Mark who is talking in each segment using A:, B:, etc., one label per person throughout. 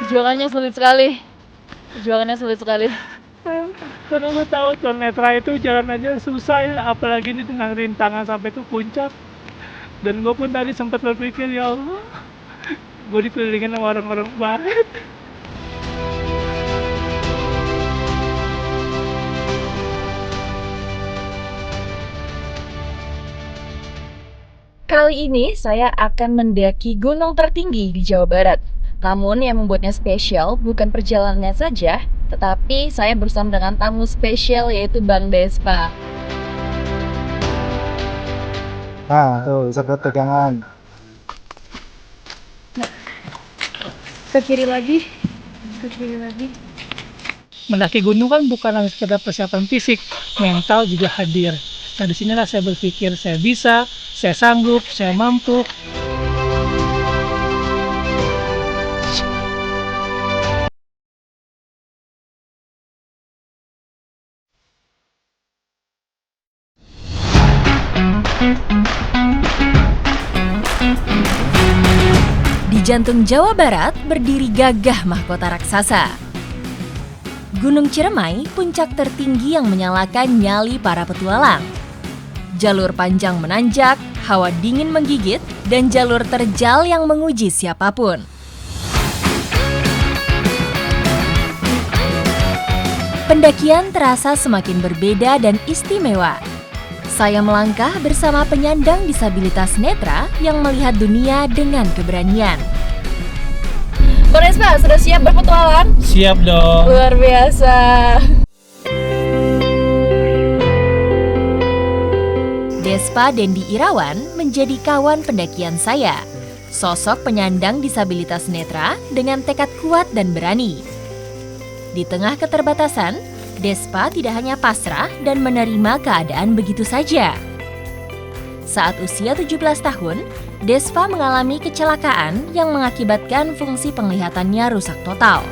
A: Perjuangannya sulit sekali. Perjuangannya sulit sekali.
B: Karena gue tahu tunanetra itu jalan aja susah ya, apalagi ini dengan rintangan sampai ke puncak. Dan gue pun tadi sempat berpikir, ya Allah, gue dikelilingin sama orang-orang baik.
A: Kali ini saya akan mendaki gunung tertinggi di Jawa Barat. Namun yang membuatnya spesial bukan perjalanannya saja, tetapi saya bersama dengan tamu spesial yaitu Bang Despa.
C: Nah, tuh sebut pegangan.
A: Ke kiri lagi, ke kiri lagi.
B: Mendaki gunung kan bukan hanya sekedar persiapan fisik, mental juga hadir. Nah, disinilah saya berpikir saya bisa, saya sanggup, saya mampu.
D: Di jantung Jawa Barat berdiri gagah mahkota raksasa. Gunung Ciremai, puncak tertinggi yang menyalakan nyali para petualang. Jalur panjang menanjak, hawa dingin menggigit, dan jalur terjal yang menguji siapapun. Pendakian terasa semakin berbeda dan istimewa. Saya melangkah bersama penyandang disabilitas netra yang melihat dunia dengan keberanian.
A: Bang Despa, sudah siap berpetualang?
B: Siap dong.
A: Luar biasa.
D: Despa Dendi Irawan menjadi kawan pendakian saya. Sosok penyandang disabilitas netra dengan tekad kuat dan berani. Di tengah keterbatasan, Despa tidak hanya pasrah dan menerima keadaan begitu saja. Saat usia 17 tahun, Despa mengalami kecelakaan yang mengakibatkan fungsi penglihatannya rusak total.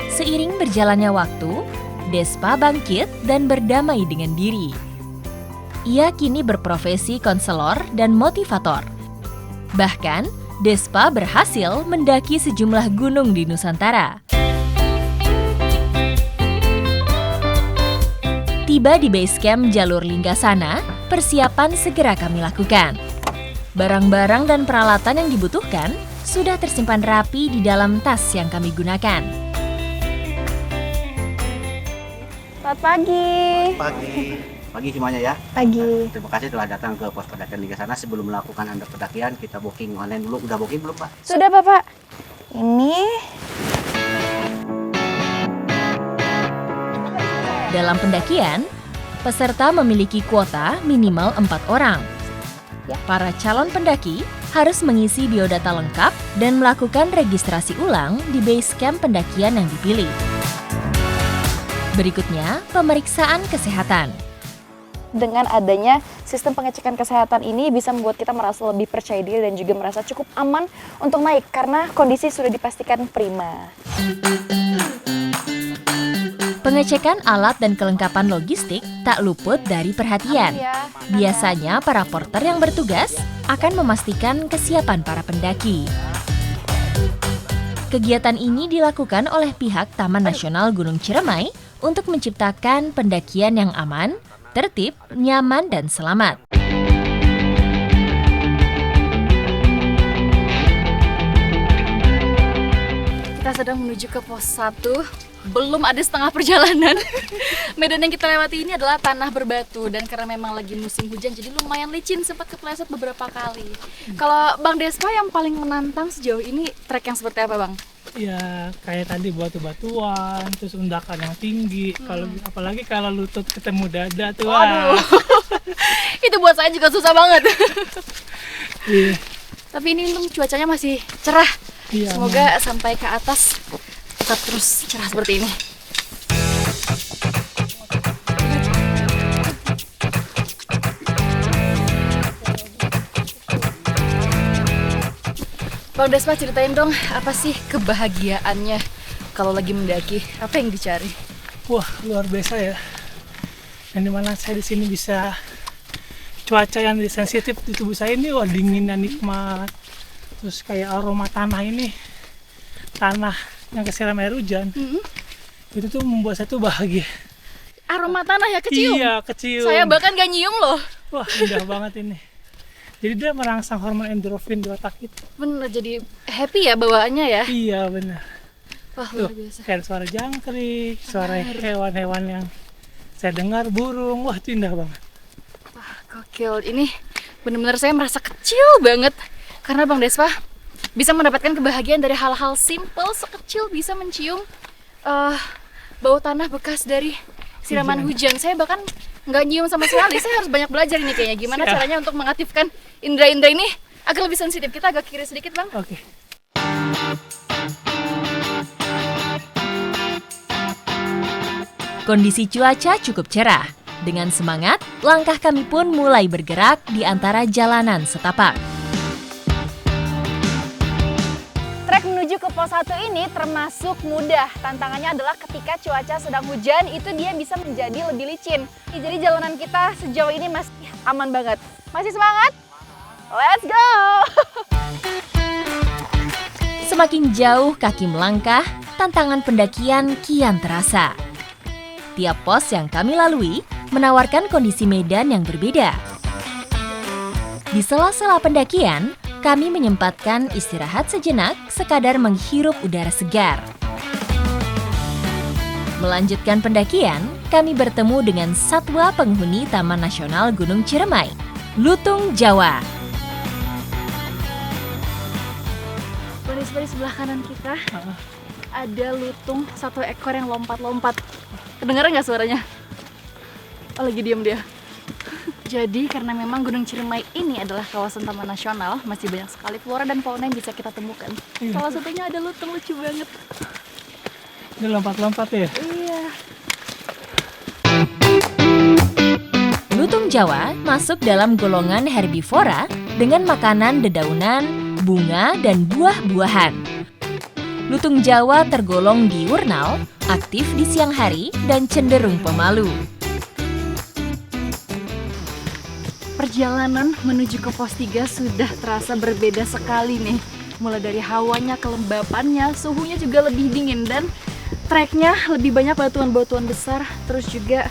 D: Seiring berjalannya waktu, Despa bangkit dan berdamai dengan diri. Ia kini berprofesi konselor dan motivator. Bahkan, Despa berhasil mendaki sejumlah gunung di Nusantara. Tiba di base camp jalur Linggasana, persiapan segera kami lakukan. Barang-barang dan peralatan yang dibutuhkan sudah tersimpan rapi di dalam tas yang kami gunakan.
A: Selamat pagi.
E: Pagi semuanya ya.
A: Pagi.
E: Terima kasih telah datang ke pos pendakian Linggasana. Sebelum melakukan Anda pendakian, kita booking online dulu. Udah booking belum, Pak?
A: Sudah, Bapak. Ini
D: Dalam pendakian, peserta memiliki kuota minimal 4 orang. Para calon pendaki harus mengisi biodata lengkap dan melakukan registrasi ulang di base camp pendakian yang dipilih. Berikutnya, pemeriksaan kesehatan.
A: dengan adanya sistem pengecekan kesehatan ini bisa membuat kita merasa lebih percaya diri dan juga merasa cukup aman untuk naik karena kondisi sudah dipastikan prima.
D: Pengecekan alat dan kelengkapan logistik tak luput dari perhatian. Biasanya para porter yang bertugas akan memastikan kesiapan para pendaki. Kegiatan ini dilakukan oleh pihak Taman Nasional Gunung Ciremai untuk menciptakan pendakian yang aman, tertib, nyaman, dan selamat.
A: Kita sedang menuju ke pos 1. Belum ada setengah perjalanan. Medan yang kita lewati ini adalah tanah berbatu dan karena memang lagi musim hujan jadi lumayan licin, sempat kepleset beberapa kali. Kalau Bang Despa yang paling menantang sejauh ini trek yang seperti apa, Bang?
B: Ya kayak tadi batu-batuan, terus undakan yang tinggi. Kalau apalagi kalau lutut ketemu dada tuh.
A: Waduh. Itu buat saya juga susah banget.
B: Iya.
A: Tapi ini untung cuacanya masih cerah.
B: Iya,
A: Semoga sampai ke atas tetap terus cerah seperti ini. Bang Despa, ceritain dong apa sih kebahagiaannya kalau lagi mendaki? Apa yang dicari?
B: Wah, luar biasa ya. Yang dimana saya di sini bisa cuaca yang sensitif di tubuh saya ini, wah dingin dan nikmat. Terus kayak aroma tanah ini tanah yang kesiram air hujan, itu tuh membuat saya tuh bahagia.
A: Aroma tanah ya kecium.
B: Iya, kecium.
A: Saya bahkan gak nyium loh.
B: Wah, indah banget ini. Jadi dia merangsang hormon endorfin di otak kita.
A: Bener, jadi happy ya bawaannya ya.
B: Iya, benar.
A: Wah,
B: Tuh,
A: luar biasa.
B: kayak suara jangkrik, suara hewan-hewan yang saya dengar, burung. Wah, itu indah banget.
A: Wah, gokil. Ini bener-bener saya merasa kecil banget. Karena Bang Despa bisa mendapatkan kebahagiaan dari hal-hal simple, sekecil bisa mencium bau tanah bekas dari siraman hujan. Saya bahkan nggak nyium sama sekali. Saya harus banyak belajar ini kayaknya. Gimana
B: Siap.
A: caranya untuk mengaktifkan indera-indera ini agar lebih sensitif. Kita agak kiri sedikit, Bang.
B: Oke.
D: Kondisi cuaca cukup cerah. Dengan semangat, langkah kami pun mulai bergerak di antara jalanan setapak.
A: Trek menuju ke pos 1 ini termasuk mudah. Tantangannya adalah ketika cuaca sedang hujan, itu dia bisa menjadi lebih licin. Jadi jalanan kita sejauh ini masih aman banget. Masih semangat? Let's go!
D: Semakin jauh kaki melangkah, tantangan pendakian kian terasa. Tiap pos yang kami lalui menawarkan kondisi medan yang berbeda. Di sela-sela pendakian, kami menyempatkan istirahat sejenak sekadar menghirup udara segar. Melanjutkan pendakian, kami bertemu dengan satwa penghuni Taman Nasional Gunung Ciremai, lutung Jawa.
A: Di sebelah kanan kita ada lutung satu ekor yang lompat-lompat. Kedengeran nggak suaranya? Oh, lagi diem dia. Jadi karena memang Gunung Ciremai ini adalah kawasan taman nasional, masih banyak sekali flora dan fauna yang bisa kita temukan. Salah satunya ada lutung, lucu banget.
B: Dia lompat-lompat ya?
A: Iya.
D: Lutung Jawa masuk dalam golongan herbivora dengan makanan dedaunan, bunga, dan buah-buahan. Lutung Jawa tergolong diurnal, aktif di siang hari, dan cenderung pemalu.
A: Perjalanan menuju ke pos 3 sudah terasa berbeda sekali nih. Mulai dari hawanya, kelembapannya, suhunya juga lebih dingin, dan treknya lebih banyak batuan-batuan besar. Terus juga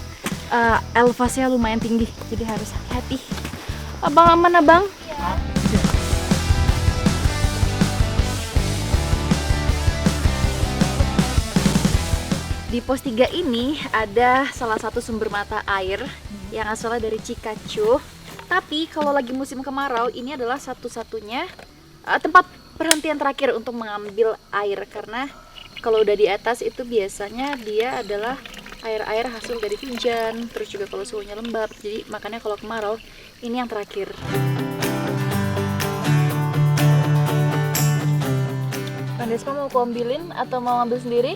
A: elevasinya lumayan tinggi, jadi harus hati-hati. Abang aman, Abang? Di pos 3 ini ada salah satu sumber mata air yang asalnya dari Cikacuh. Tapi kalau lagi musim kemarau, ini adalah satu-satunya tempat perhentian terakhir untuk mengambil air. Karena kalau udah di atas itu biasanya dia adalah air-air hasil dari hujan. Terus juga kalau suhunya lembab, jadi makanya kalau kemarau ini yang terakhir. Bang Despa mau aku ambilin atau mau ambil sendiri?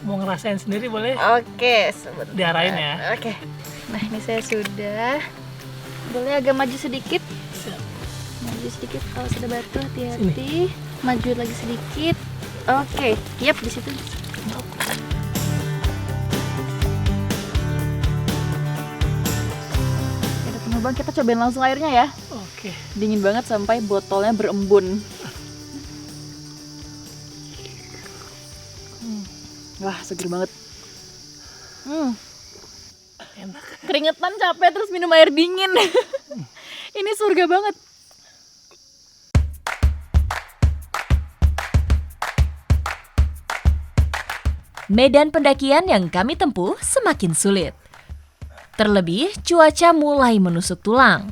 B: Mau ngerasain sendiri boleh?
A: Oke, sebentar.
B: Diarahin ya.
A: Oke. Nah, ini saya sudah. Boleh agak maju sedikit. Maju sedikit, kalau sudah batu hati-hati. Maju lagi sedikit. Oke, yap di situ. Udah penuh, Bang. Kita cobain langsung airnya ya.
B: Oke.
A: Dingin banget sampai botolnya berembun. Wah, seger banget.
B: Enak.
A: Keringetan, capek, terus minum air dingin. Ini surga banget.
D: Medan pendakian yang kami tempuh semakin sulit. Terlebih, cuaca mulai menusuk tulang.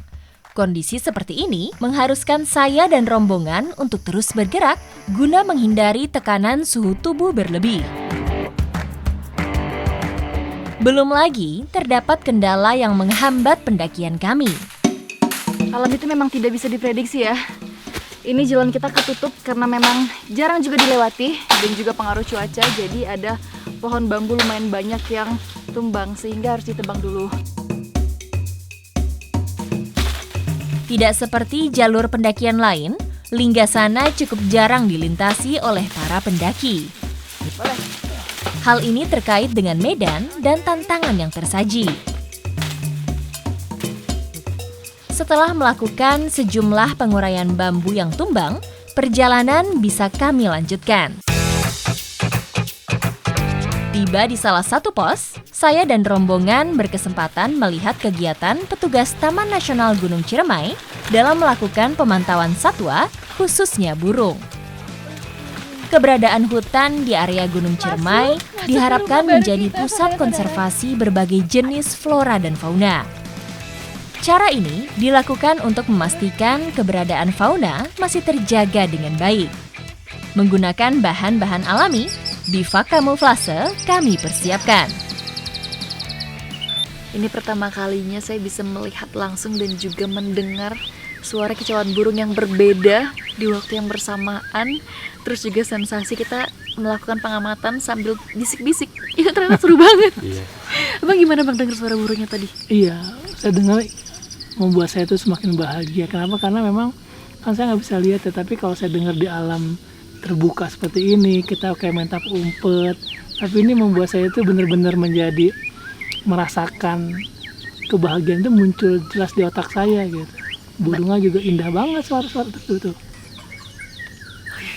D: Kondisi seperti ini mengharuskan saya dan rombongan untuk terus bergerak guna menghindari tekanan suhu tubuh berlebih. Belum lagi terdapat kendala yang menghambat pendakian kami.
A: Alam itu memang tidak bisa diprediksi ya. Ini jalan kita ketutup karena memang jarang juga dilewati dan juga pengaruh cuaca. Jadi ada pohon bambu lumayan banyak yang tumbang sehingga harus ditebang dulu.
D: Tidak seperti jalur pendakian lain, Linggasana cukup jarang dilintasi oleh para pendaki.
A: Boleh.
D: Hal ini terkait dengan medan dan tantangan yang tersaji. Setelah melakukan sejumlah penguraian bambu yang tumbang, perjalanan bisa kami lanjutkan. Tiba di salah satu pos, saya dan rombongan berkesempatan melihat kegiatan petugas Taman Nasional Gunung Ciremai dalam melakukan pemantauan satwa, khususnya burung. Keberadaan hutan di area Gunung Ciremai diharapkan menjadi pusat konservasi berbagai jenis flora dan fauna. Cara ini dilakukan untuk memastikan keberadaan fauna masih terjaga dengan baik. Menggunakan bahan-bahan alami, bivak kamuflase kami persiapkan.
A: Ini pertama kalinya saya bisa melihat langsung dan juga mendengar suara kicauan burung yang berbeda di waktu yang bersamaan. Terus juga sensasi kita melakukan pengamatan sambil bisik-bisik. Itu ternyata seru banget. Abang gimana Bang dengar suara burungnya tadi?
B: Iya, saya dengar membuat saya itu semakin bahagia. Kenapa? Karena memang kan saya nggak bisa lihat ya, tapi kalau saya dengar di alam terbuka seperti ini, kita kayak main tap umpet. Tapi ini membuat saya itu benar-benar menjadi merasakan kebahagiaan itu muncul jelas di otak saya gitu. Burungnya juga indah banget suara-suara itu tuh.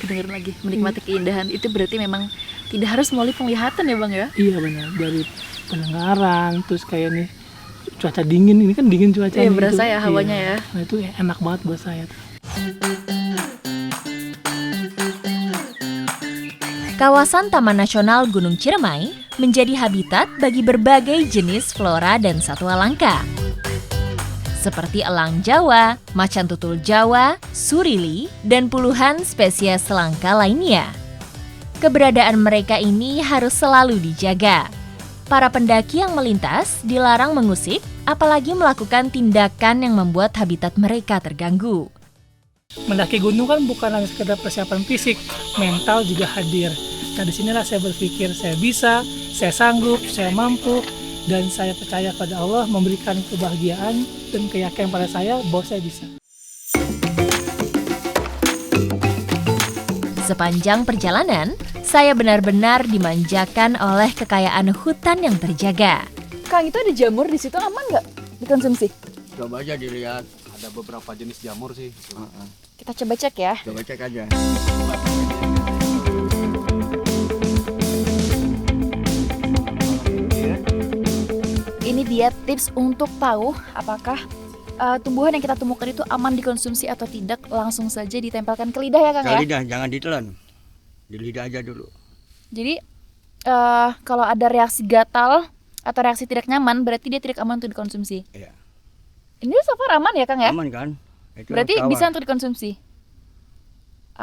A: Kedengeran lagi, menikmati keindahan. Itu berarti memang tidak harus melalui penglihatan ya Bang ya?
B: Iya benar, dari pendengaran, terus kayak nih cuaca dingin, ini kan dingin cuacanya.
A: Iya berasa
B: itu,
A: ya hawanya
B: iya.
A: ya.
B: Nah itu enak banget buat saya tuh.
D: Kawasan Taman Nasional Gunung Ciremai menjadi habitat bagi berbagai jenis flora dan satwa langka. Seperti elang Jawa, macan tutul Jawa, surili, dan puluhan spesies langka lainnya. Keberadaan mereka ini harus selalu dijaga. Para pendaki yang melintas dilarang mengusik, apalagi melakukan tindakan yang membuat habitat mereka terganggu.
B: Mendaki gunung kan bukan hanya sekedar persiapan fisik, mental juga hadir. Nah disinilah saya berpikir saya bisa, saya sanggup, saya mampu, dan saya percaya pada Allah memberikan kebahagiaan dan keyakinan pada saya bahwa saya bisa.
D: Sepanjang perjalanan, saya benar-benar dimanjakan oleh kekayaan hutan yang terjaga.
A: Kang, itu ada jamur di situ, aman nggak dikonsumsi?
F: Coba aja dilihat, ada beberapa jenis jamur sih.
A: Kita coba cek ya.
F: Coba cek aja.
A: Ini dia tips untuk tahu apakah tumbuhan yang kita temukan itu aman dikonsumsi atau tidak. Langsung saja ditempelkan ke lidah ya Kang
F: Ke
A: ya.
F: lidah, jangan ditelan. Di lidah aja dulu.
A: Jadi kalau ada reaksi gatal atau reaksi tidak nyaman, berarti dia tidak aman untuk dikonsumsi.
F: Iya.
A: Ini so far aman ya Kang ya?
F: Aman kan? Itu
A: Berarti
F: tawar.
A: bisa untuk dikonsumsi.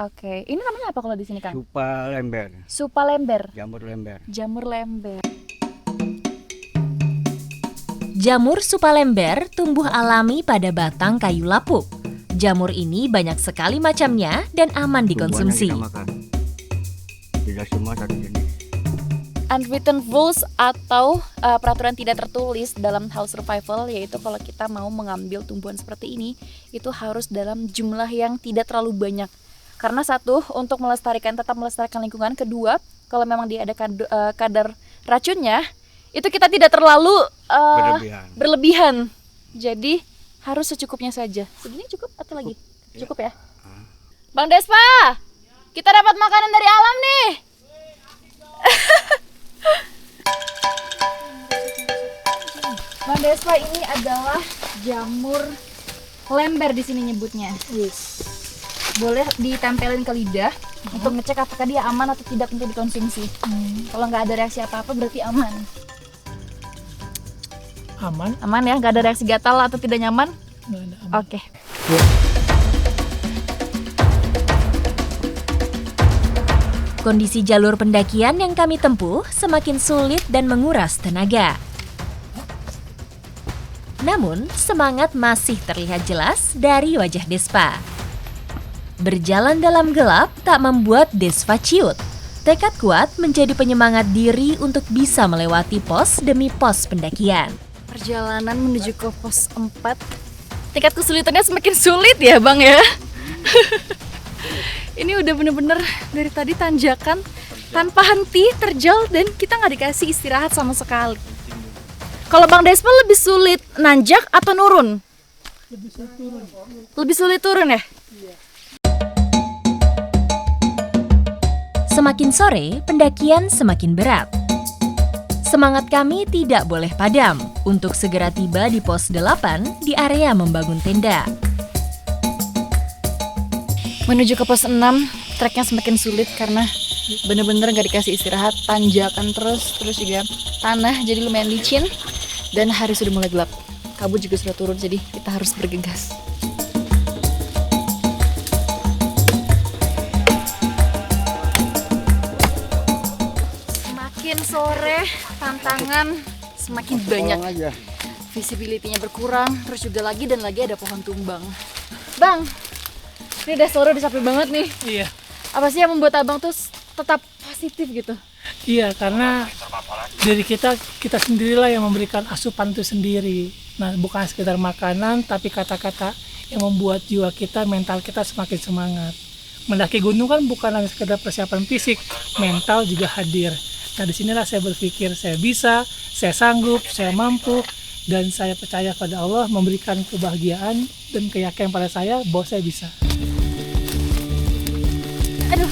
A: Oke, ini namanya apa kalau di sini Kang?
F: Supa lember,
A: Supa lember,
F: jamur lember.
A: jamur lember.
D: Jamur supa lember tumbuh alami pada batang kayu lapuk. Jamur ini banyak sekali macamnya dan aman dikonsumsi.
F: Tumbuhannya kita makan. Tidak semua satu jenis.
A: Unwritten rules atau peraturan tidak tertulis dalam hal survival, yaitu kalau kita mau mengambil tumbuhan seperti ini itu harus dalam jumlah yang tidak terlalu banyak. Karena satu, untuk tetap melestarikan lingkungan. Kedua, kalau memang dia ada kadar racunnya, itu kita tidak terlalu berlebihan. Jadi harus secukupnya saja. Segini cukup atau lagi? Cukup ya. Bang Despa, kita dapat makanan dari alam nih. Bang Despa, ini adalah jamur lember di sini nyebutnya. Yes. Boleh ditempelin ke lidah untuk ngecek apakah dia aman atau tidak untuk dikonsumsi. Kalau nggak ada reaksi apa-apa berarti aman.
B: Aman?
A: Aman ya, nggak ada reaksi gatal atau tidak nyaman?
B: Nggak ada, aman.
A: Oke.
D: Kondisi jalur pendakian yang kami tempuh semakin sulit dan menguras tenaga. Namun, semangat masih terlihat jelas dari wajah Despa. Berjalan dalam gelap tak membuat Despa ciut. Tekad kuat menjadi penyemangat diri untuk bisa melewati pos demi pos pendakian.
A: Perjalanan menuju ke pos 4. Tingkat kesulitannya semakin sulit ya Bang ya. Ini udah bener-bener dari tadi tanjakan tanpa henti, terjal, dan kita nggak dikasih istirahat sama sekali. Kalau Bang Despa lebih sulit nanjak atau nurun? Lebih sulit turun ya?
D: Semakin sore, pendakian semakin berat. Semangat kami tidak boleh padam untuk segera tiba di pos 8 di area membangun tenda.
A: Menuju ke pos 6, treknya semakin sulit karena bener-bener gak dikasih istirahat, tanjakan terus juga tanah jadi lumayan licin dan hari sudah mulai gelap. Kabut juga sudah turun, jadi kita harus bergegas. Semakin sore, tantangan semakin banyak. Visibility-nya berkurang, terus juga lagi ada pohon tumbang. Bang, ini udah sore, udah capek banget nih.
B: Iya.
A: Apa sih yang membuat abang tuh tetap positif gitu?
B: Iya, karena diri kita sendirilah yang memberikan asupan itu sendiri. Nah, bukan sekedar makanan, tapi kata-kata yang membuat jiwa kita, mental kita semakin semangat. Mendaki gunung kan bukan hanya sekedar persiapan fisik, mental juga hadir. Nah, disinilah saya berpikir, saya bisa, saya sanggup, saya mampu, dan saya percaya pada Allah memberikan kebahagiaan dan keyakinan pada saya bahwa saya bisa.
A: Aduh.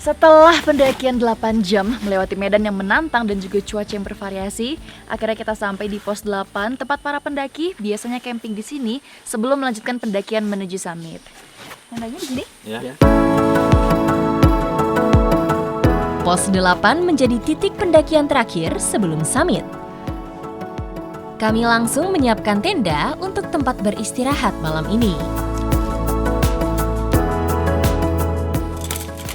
A: Setelah pendakian 8 jam melewati medan yang menantang dan juga cuaca yang bervariasi, akhirnya kita sampai di pos 8, tempat para pendaki biasanya camping di sini sebelum melanjutkan pendakian menuju summit. Tendanya di sini?
E: Ya.
D: Pos 8 menjadi titik pendakian terakhir sebelum summit. Kami langsung menyiapkan tenda untuk tempat beristirahat malam ini.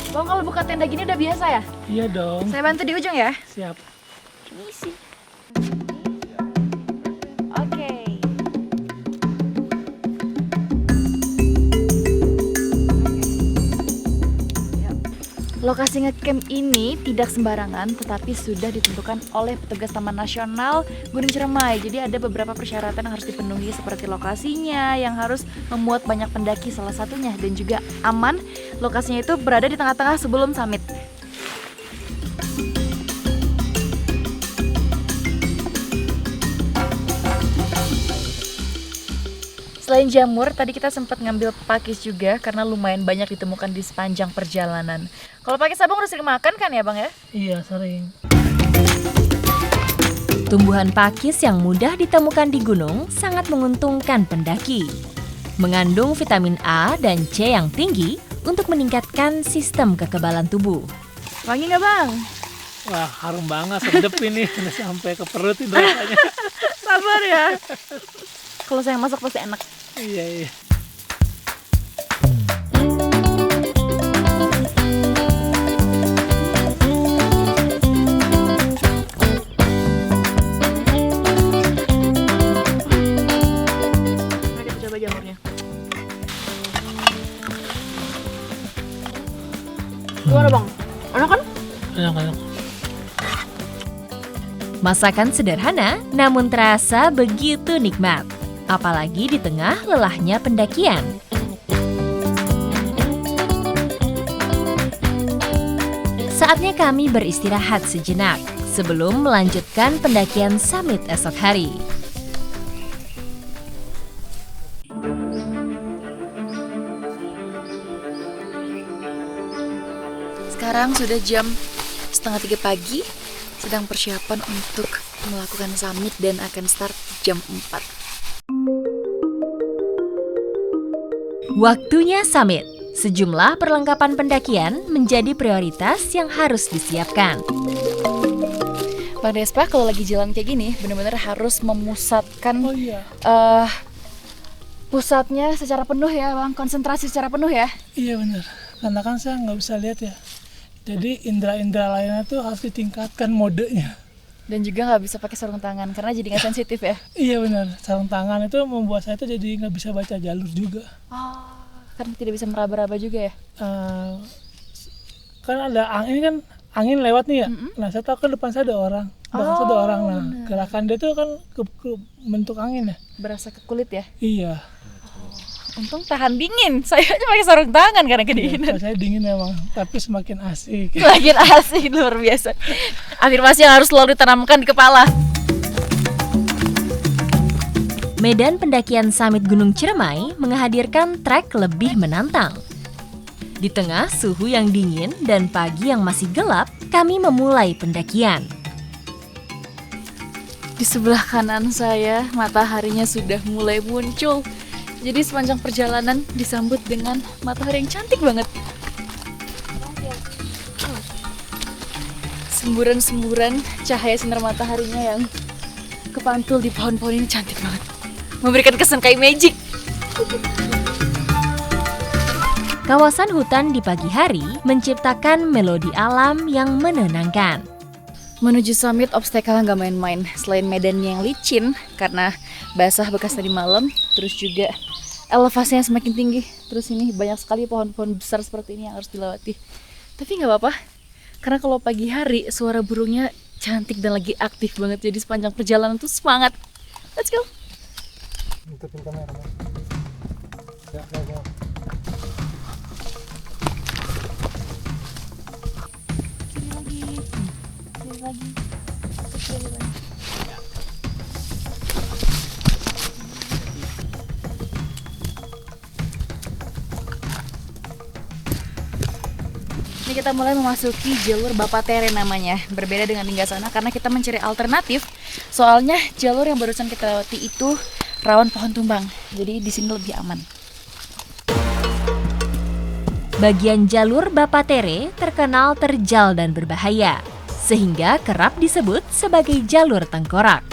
A: Bang, kalau buka tenda gini udah biasa ya?
B: Iya dong.
A: Saya bantu di ujung ya?
B: Siap.
A: Ini sih. Oke. Lokasi ngecamp ini tidak sembarangan, tetapi sudah ditentukan oleh petugas Taman Nasional Gunung Ciremai. Jadi ada beberapa persyaratan yang harus dipenuhi seperti lokasinya yang harus memuat banyak pendaki salah satunya, dan juga aman. Lokasinya itu berada di tengah-tengah sebelum summit. Selain jamur, tadi kita sempat ngambil pakis juga karena lumayan banyak ditemukan di sepanjang perjalanan. Kalau pakis abang udah sering makan kan ya bang ya?
B: Iya, sering.
D: Tumbuhan pakis yang mudah ditemukan di gunung sangat menguntungkan pendaki. Mengandung vitamin A dan C yang tinggi untuk meningkatkan sistem kekebalan tubuh.
A: Wangi nggak bang?
B: Wah, harum banget, sedep ini. Udah sampai ke perut ini rasanya.
A: Sabar ya. Kalau saya masak pasti enak.
B: Iya.
A: Mari kita coba jamurnya. Gimana bang? Enak kan?
B: Enak.
D: Masakan sederhana namun terasa begitu nikmat. Apalagi di tengah lelahnya pendakian. Saatnya kami beristirahat sejenak sebelum melanjutkan pendakian summit esok hari.
A: Sekarang sudah jam 2:30 pagi, sedang persiapan untuk melakukan summit dan akan start jam 4.
D: Waktunya summit. Sejumlah perlengkapan pendakian menjadi prioritas yang harus disiapkan.
A: Bang Despa kalau lagi jalan kayak gini benar-benar harus memusatkan
B: Oh iya.
A: pusatnya secara penuh ya bang, konsentrasi secara penuh ya.
B: Iya benar. Karena kan saya nggak bisa lihat ya. Jadi indera-indera lainnya tuh harus ditingkatkan modenya.
A: Dan juga nggak bisa pakai sarung tangan karena jadi nggak sensitif ya.
B: Iya benar. Sarung tangan itu membuat saya tuh jadi nggak bisa baca jalur juga.
A: Oh, karena tidak bisa meraba-raba juga ya.
B: Kan ada angin lewat nih ya. Nah saya tahu kan depan saya ada orang. Belakang saya ada orang. Nah gerakan dia tuh kan ke bentuk angin ya.
A: Berasa ke kulit ya.
B: Iya.
A: Untung tahan dingin. Saya aja pakai sarung tangan karena kedinginan.
B: Saya dingin emang, tapi semakin asik.
A: Semakin asik, luar biasa. Afirmasi yang harus selalu ditanamkan di kepala.
D: Medan pendakian summit Gunung Ciremai menghadirkan trek lebih menantang. Di tengah suhu yang dingin dan pagi yang masih gelap, kami memulai pendakian.
A: Di sebelah kanan saya, mataharinya sudah mulai muncul. Jadi sepanjang perjalanan disambut dengan matahari yang cantik banget. Semburan-semburan cahaya sinar mataharinya yang kepantul di pohon-pohon ini cantik banget. Memberikan kesan kayak magic.
D: Kawasan hutan di pagi hari menciptakan melodi alam yang menenangkan.
A: Menuju summit obstacle nggak main-main. Selain medannya yang licin karena basah bekas tadi malam, terus juga elevasinya semakin tinggi. Terus ini banyak sekali pohon-pohon besar seperti ini yang harus dilewati. Tapi nggak apa-apa, karena kalau pagi hari suara burungnya cantik dan lagi aktif banget. Jadi sepanjang perjalanan tuh semangat. Let's go.
C: Tutupin kamera. Ya.
A: Kiri lagi. Kiri lagi. Ini kita mulai memasuki jalur Bapatere namanya. Berbeda dengan hingga sana karena kita mencari alternatif. Soalnya jalur yang barusan kita lewati itu rawan pohon tumbang. Jadi di sini lebih aman.
D: Bagian jalur Bapatere terkenal terjal dan berbahaya, sehingga kerap disebut sebagai jalur tengkorak.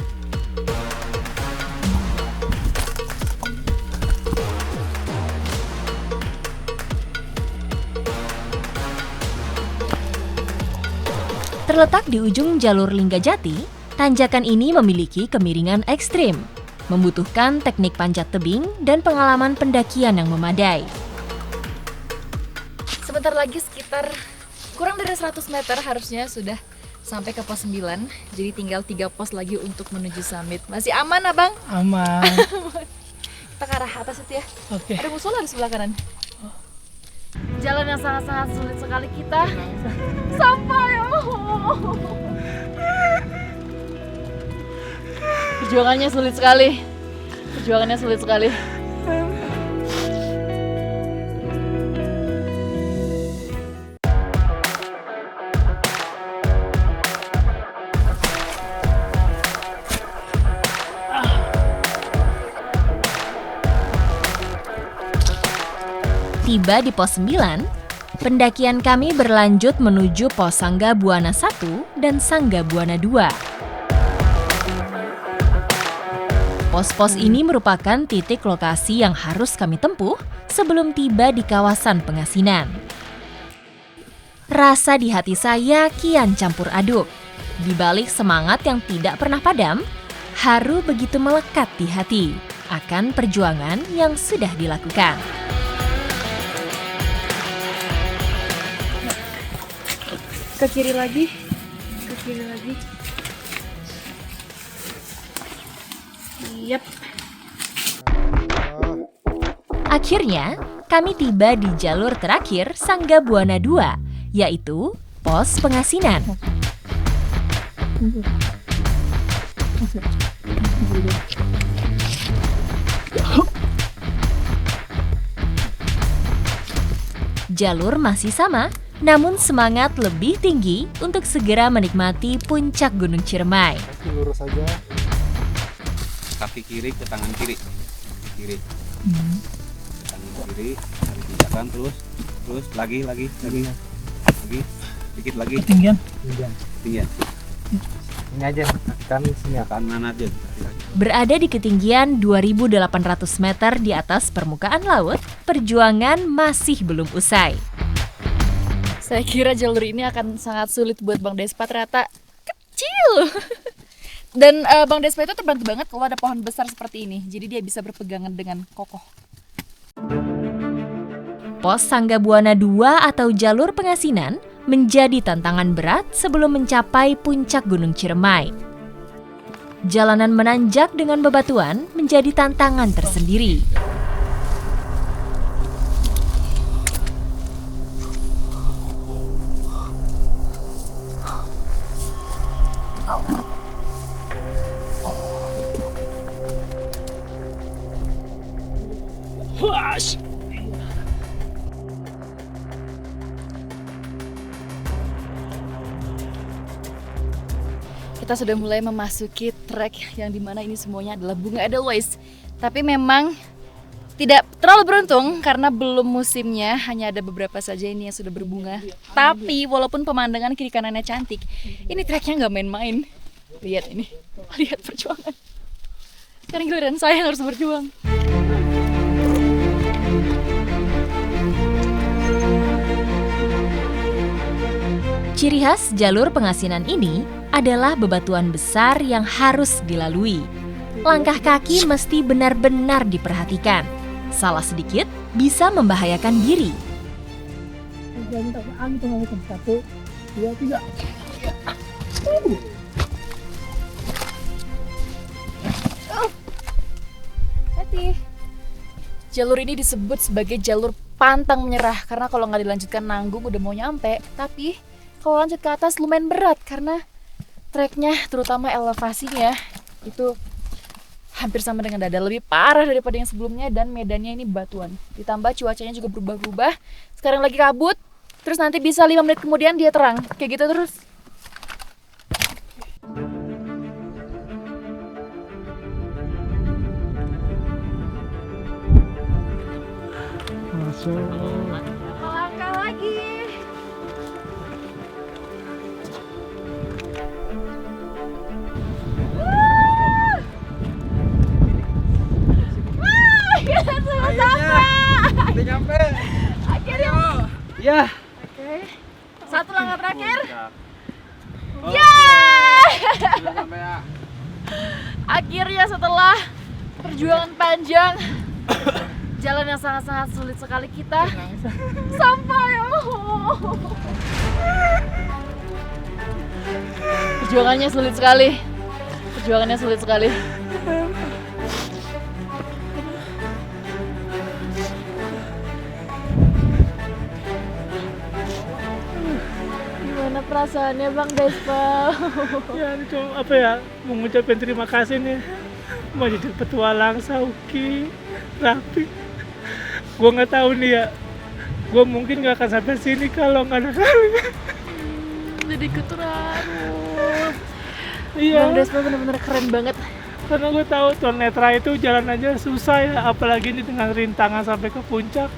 D: Terletak di ujung jalur Linggajati, tanjakan ini memiliki kemiringan ekstrim, membutuhkan teknik panjat tebing dan pengalaman pendakian yang memadai.
A: Sebentar lagi sekitar kurang dari 100 meter harusnya sudah sampai ke pos 9. Jadi tinggal 3 pos lagi untuk menuju summit. Masih aman, Abang?
B: Aman.
A: Kita ke arah atas itu ya.
B: Oke.
A: Ada musola di sebelah kanan. Jalan yang sangat-sangat sulit sekali kita sampai. Perjuangannya sulit sekali. Perjuangannya sulit sekali.
D: Tiba di pos 9, pendakian kami berlanjut menuju pos Sangga Buana 1 dan Sangga Buana 2. Pos-pos ini merupakan titik lokasi yang harus kami tempuh sebelum tiba di kawasan pengasinan. Rasa di hati saya kian campur aduk. Di balik semangat yang tidak pernah padam, haru begitu melekat di hati akan perjuangan yang sudah dilakukan.
A: Ke kiri lagi. Ke kiri lagi. Yap.
D: Akhirnya, kami tiba di jalur terakhir Sangga Buana 2, yaitu pos pengasinan. Jalur masih sama, namun semangat lebih tinggi untuk segera menikmati puncak Gunung Ciremai.
C: Lurus aja.
F: Kaki kiri ke tangan kiri. Kiri. Tangan kiri, tarik pijakan terus lagi. Dikit lagi.
B: Ketinggian.
F: Ketinggian.
C: Ini aja, kami sini.
F: Kanan aja.
D: Berada di ketinggian 2.800 meter di atas permukaan laut, perjuangan masih belum usai.
A: Saya kira jalur ini akan sangat sulit buat Bang Despa, ternyata kecil. Dan Bang Despa itu terbantu banget kalau ada pohon besar seperti ini. Jadi dia bisa berpegangan dengan kokoh.
D: Pos Sangga Buana 2 atau jalur pengasinan menjadi tantangan berat sebelum mencapai puncak Gunung Ciremai. Jalanan menanjak dengan bebatuan menjadi tantangan tersendiri.
B: gas.
A: Kita sudah mulai memasuki trek yang dimana ini semuanya adalah bunga edelweiss. Tapi memang tidak terlalu beruntung karena belum musimnya, hanya ada beberapa saja ini yang sudah berbunga. Tapi walaupun pemandangan kiri kanannya cantik, ini treknya nggak main-main. Lihat ini, lihat perjuangan. Sekarang giliran saya yang harus berjuang.
D: Ciri khas jalur pengasinan ini adalah bebatuan besar yang harus dilalui. Langkah kaki mesti benar-benar diperhatikan. Salah sedikit bisa membahayakan diri.
B: Satu, dua, tiga.
A: Hati. Jalur ini disebut sebagai jalur pantang menyerah karena kalau nggak dilanjutkan nanggung udah mau nyampe. Tapi kalau lanjut ke atas lumayan berat karena treknya, terutama elevasinya itu hampir sama dengan dada, lebih parah daripada yang sebelumnya dan medannya ini batuan. Ditambah cuacanya juga berubah-ubah. Sekarang lagi kabut, terus nanti bisa 5 menit kemudian dia terang. Kayak gitu terus.
B: Masuk.
A: Melangkah lagi.
C: Udah nyampe.
A: Akhirnya.
C: Ya.
A: Oke. Satu langkah terakhir.
F: Sudah sampai ya.
A: Akhirnya setelah perjuangan panjang, jalan yang sangat-sangat sulit sekali kita sampai. Perjuangannya sulit sekali. Perjuangannya sulit sekali. Gimana perasaannya Bang Despa?
B: Ya, ini cuma apa ya, mengucapkan terima kasih nih mau jadi petualang Sauki, Rapi. Gue nggak tahu nih ya, gue mungkin nggak akan sampai sini kalau nggak ada kalian.
A: Jadi keterharu.
B: Iya,
A: Bang Despa benar-benar keren banget.
B: karena gue tahu tunanetra itu jalan aja susah ya, apalagi ini dengan rintangan sampai ke puncak.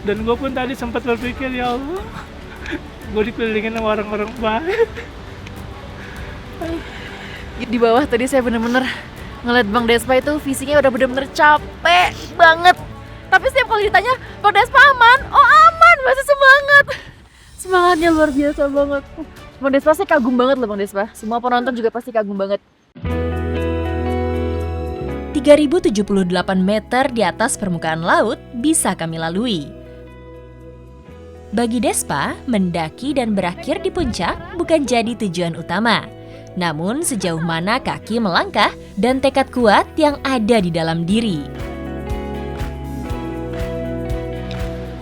B: Dan gue pun tadi sempat berpikir, ya Allah, gue dikelilingin sama orang-orang baik.
A: Di bawah tadi saya bener-bener ngeliat Bang Despa itu visinya udah bener-bener capek banget. Tapi setiap kali ditanya, Bang Despa aman? Oh aman, masih semangat. Semangatnya luar biasa banget. Bang Despa saya kagum banget loh Bang Despa. Semua penonton juga pasti kagum banget.
D: 3078 meter di atas permukaan laut bisa kami lalui. Bagi Despa, mendaki dan berakhir di puncak bukan jadi tujuan utama. Namun sejauh mana kaki melangkah dan tekad kuat yang ada di dalam diri.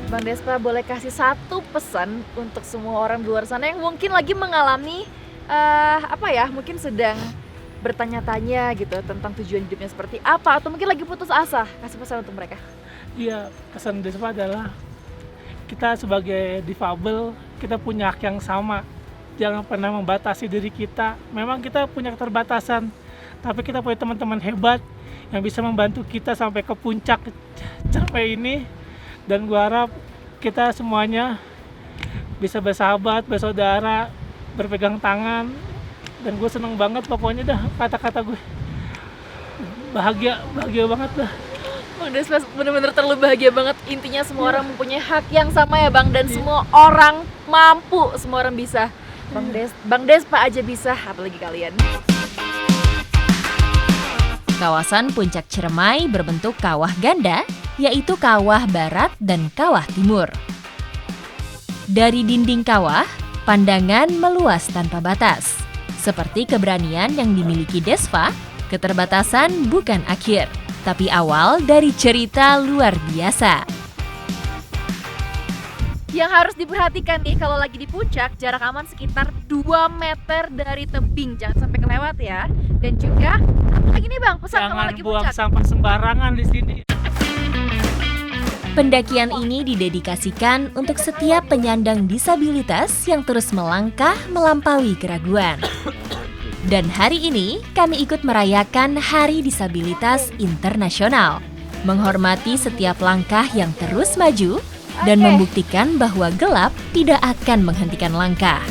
A: Bang Despa boleh kasih satu pesan untuk semua orang di luar sana yang mungkin lagi mengalami mungkin sedang bertanya-tanya gitu tentang tujuan hidupnya seperti apa, atau mungkin lagi putus asa. Kasih pesan untuk mereka.
B: Iya, pesan Despa adalah kita sebagai difabel, kita punya hak yang sama. Jangan pernah membatasi diri kita. Memang kita punya keterbatasan, tapi kita punya teman-teman hebat yang bisa membantu kita sampai ke puncak capek ini. Dan gua harap kita semuanya bisa bersahabat, bersaudara, berpegang tangan. Dan gue seneng banget pokoknya dah kata-kata gue. Bahagia banget dah.
A: Bang Despa benar-benar terlalu bahagia banget. Intinya semua orang mempunyai hak yang sama ya Bang, dan semua orang mampu, semua orang bisa. Bang Despa aja bisa, apalagi kalian.
D: Kawasan Puncak Ciremai berbentuk kawah ganda, yaitu kawah barat dan kawah timur. Dari dinding kawah, pandangan meluas tanpa batas. Seperti keberanian yang dimiliki Despa, keterbatasan bukan akhir, tapi awal dari cerita luar biasa.
A: Yang harus diperhatikan nih kalau lagi di puncak, jarak aman sekitar 2 meter dari tebing. Jangan sampai kelewat ya. Dan juga, apa lagi nih Bang, pesan kalau
B: Jangan
A: lagi
B: buang
A: puncak?
B: sampah sembarangan di sini.
D: Pendakian ini didedikasikan untuk setiap penyandang disabilitas yang terus melangkah melampaui keraguan. Dan hari ini kami ikut merayakan Hari Disabilitas Internasional, menghormati setiap langkah yang terus maju dan membuktikan bahwa gelap tidak akan menghentikan langkah.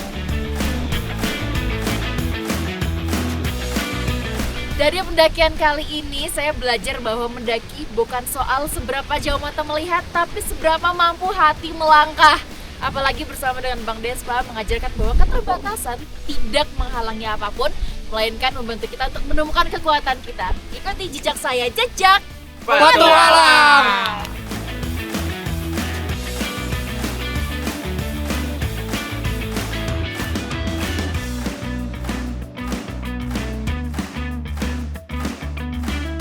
A: Dari pendakian kali ini, saya belajar bahwa mendaki bukan soal seberapa jauh mata melihat, tapi seberapa mampu hati melangkah. Apalagi bersama dengan Bang Despa mengajarkan bahwa keterbatasan tidak menghalangi apapun, melainkan membantu kita untuk menemukan kekuatan kita. Ikuti jejak saya, jejak
F: Petualangan!